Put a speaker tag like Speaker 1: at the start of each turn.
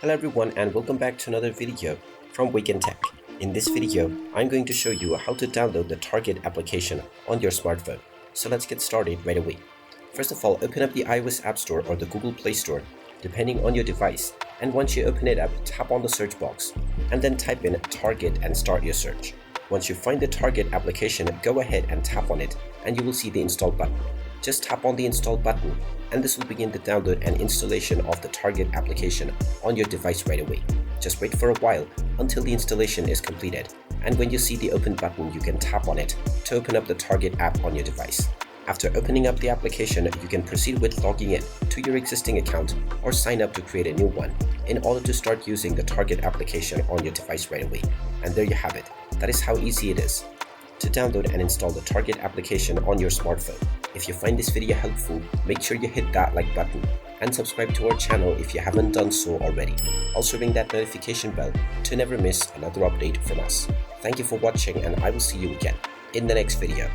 Speaker 1: Hello everyone and welcome back to another video from Wake&Tech. In this video, I'm going to show you how to download the Target application on your smartphone. So let's get started right away. First of all, open up the iOS App Store or the Google Play Store, depending on your device. And once you open it up, tap on the search box and then type in Target and start your search. Once you find the Target application, go ahead and tap on it and you will see the install button. Just tap on the install button and this will begin the download and installation of the Target application on your device right away. Just wait for a while until the installation is completed, and when you see the open button, you can tap on it to open up the Target app on your device. After opening up the application, you can proceed with logging in to your existing account or sign up to create a new one in order to start using the Target application on your device right away. And there you have it. That is how easy it is to download and install the Target application on your smartphone. If you find this video helpful, make sure you hit that like button and subscribe to our channel if you haven't done so already. Also ring that notification bell to never miss another update from us. Thank you for watching and I will see you again in the next video.